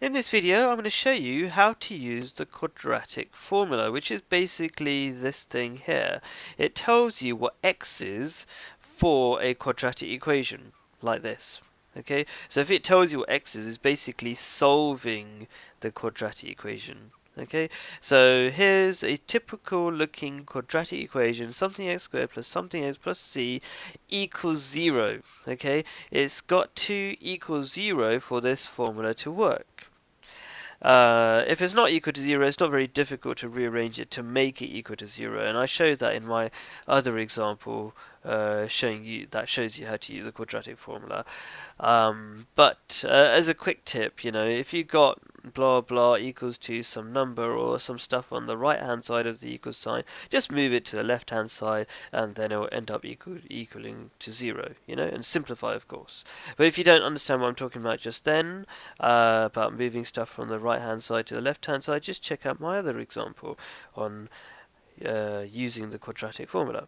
In this video, I'm going to show you how to use the quadratic formula, which is basically this thing here. It tells you what x is for a quadratic equation, like this. Okay, so if it tells you what x is, it's basically solving the quadratic equation. Okay, so here's a typical looking quadratic equation, something x squared plus something x plus c equals 0. Okay, it's got to equal 0 for this formula to work. If it's not equal to 0, it's not very difficult to rearrange it to make it equal to 0, and I showed that in my other example, shows you how to use a quadratic formula. But as a quick tip, if you got blah blah equals to some number or some stuff on the right hand side of the equal sign, just move it to the left hand side and then it will end up equaling to 0, and simplify, of course. But if you don't understand what I'm talking about just then, about moving stuff from the right hand side to the left hand side, just check out my other example on using the quadratic formula.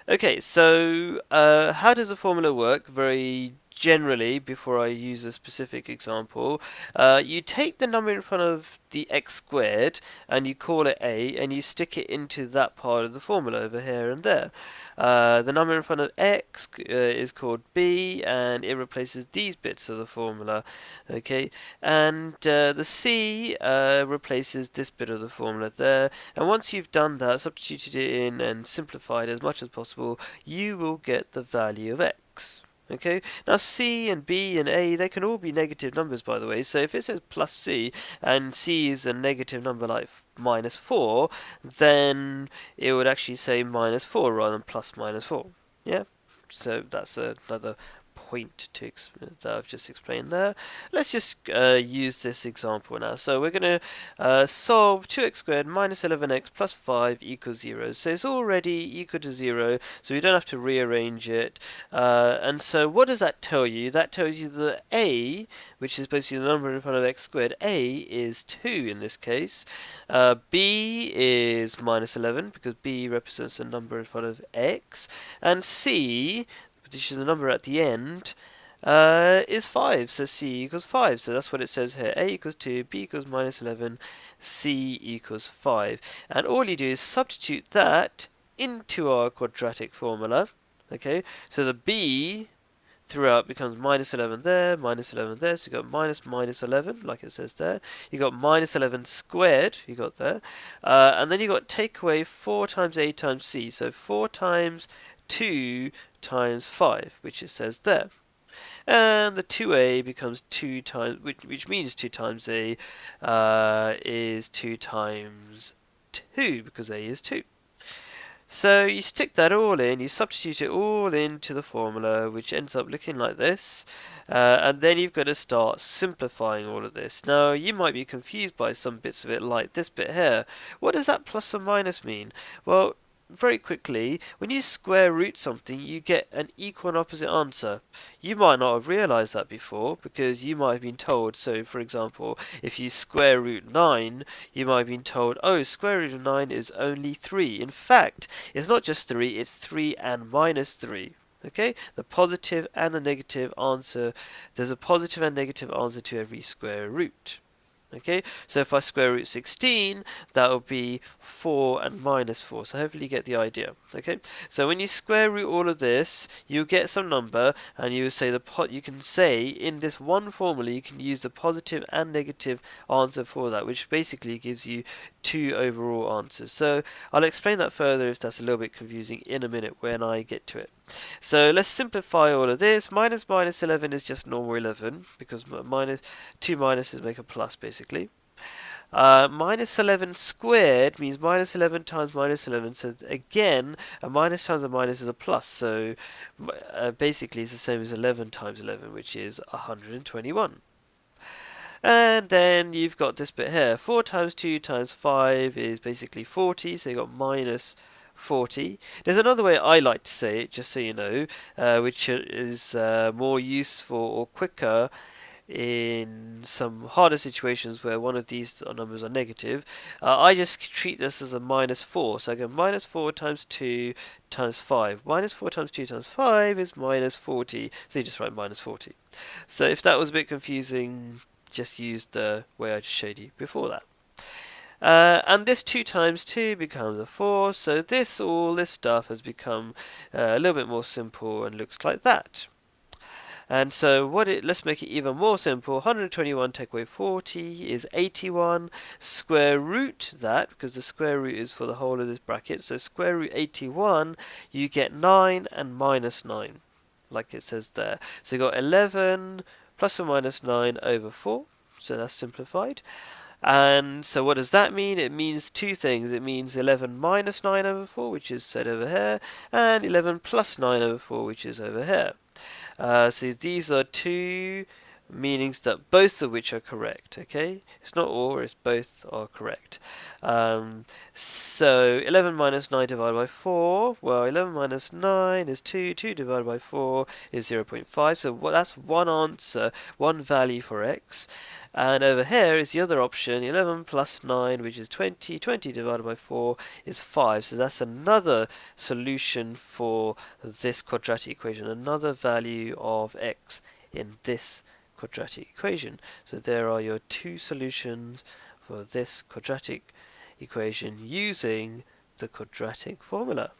Okay, so how does the formula work? Very generally, before I use a specific example, you take the number in front of the x squared and you call it a, and you stick it into that part of the formula over here and there. The number in front of x is called b, and it replaces these bits of the formula. Okay, and the c replaces this bit of the formula there. And once you've done that, substituted it in and simplified as much as possible, you will get the value of x. Okay, now c and b and a, they can all be negative numbers, by the way. So if it says plus c and c is a negative number like minus 4, then it would actually say minus 4 rather than plus minus 4. Yeah, so that's another point that I've just explained there. Let's just use this example now. So we're going to solve 2x squared minus 11x plus 5 equals 0. So it's already equal to 0, so we don't have to rearrange it. And so what does that tell you? That tells you that a, which is basically the number in front of x squared, a is 2 in this case. B is minus 11 because b represents the number in front of x. And c, which is the number at the end, is 5, so c equals 5. So that's what it says here. A equals 2, b equals minus 11, c equals 5. And all you do is substitute that into our quadratic formula. Okay, so the b throughout becomes minus 11 there, minus 11 there, so you got minus 11, like it says there. You got minus 11 squared, you got there. And then you got take away 4 times a times c, so 4 times 2 times 5, which it says there. And the 2a becomes 2 times, which means 2 times a is 2 times 2, because a is 2. So you stick that all in, you substitute it all into the formula, which ends up looking like this. And then you've got to start simplifying all of this. Now, you might be confused by some bits of it, like this bit here. What does that plus or minus mean? Well, very quickly, when you square root something, you get an equal and opposite answer. You might not have realized that before, because you might have been told, so for example, if you square root 9, you might have been told, oh, square root of 9 is only 3. In fact, it's not just 3, it's 3 and minus 3. Okay, the positive and the negative answer, there's a positive and negative answer to every square root. Okay, so if I square root 16, that will be 4 and minus 4. So hopefully you get the idea. Okay, so when you square root all of this, you get some number, and you say you can say in this one formula you can use the positive and negative answer for that, which basically gives you 2 overall answers. So I'll explain that further if that's a little bit confusing in a minute when I get to it. So let's simplify all of this. Minus 11 is just normal 11, because 2 minuses make a plus, basically. Minus 11 squared means minus 11 times minus 11. So again, a minus times a minus is a plus. So basically it's the same as 11 times 11, which is 121. And then you've got this bit here. 4 times 2 times 5 is basically 40. So you've got minus 40. There's another way I like to say it, just so you know, which is more useful or quicker in some harder situations where one of these numbers are negative. I just treat this as a minus 4. So I go minus 4 times 2 times 5. Minus 4 times 2 times 5 is minus 40. So you just write minus 40. So if that was a bit confusing, just use the way I just showed you before that. And this 2 times 2 becomes a 4, so all this stuff has become a little bit more simple and looks like that. And so let's make it even more simple. 121 take away 40 is 81. Square root that, because the square root is for the whole of this bracket. So square root 81, you get 9 and minus 9, like it says there. So you got 11 plus or minus 9 over 4. So that's simplified. And so what does that mean? It means two things. It means 11 minus 9 over 4, which is said over here, and 11 plus 9 over 4, which is over here. So these are two meanings that both of which are correct, okay? It's not or, it's both are correct. So 11 minus 9 divided by 4, well, 11 minus 9 is 2, 2 divided by 4 is 0.5, so that's one answer, one value for x. And over here is the other option, 11 plus 9, which is 20. 20 divided by 4 is 5. So that's another solution for this quadratic equation, another value of x in this quadratic equation. So there are your two solutions for this quadratic equation using the quadratic formula.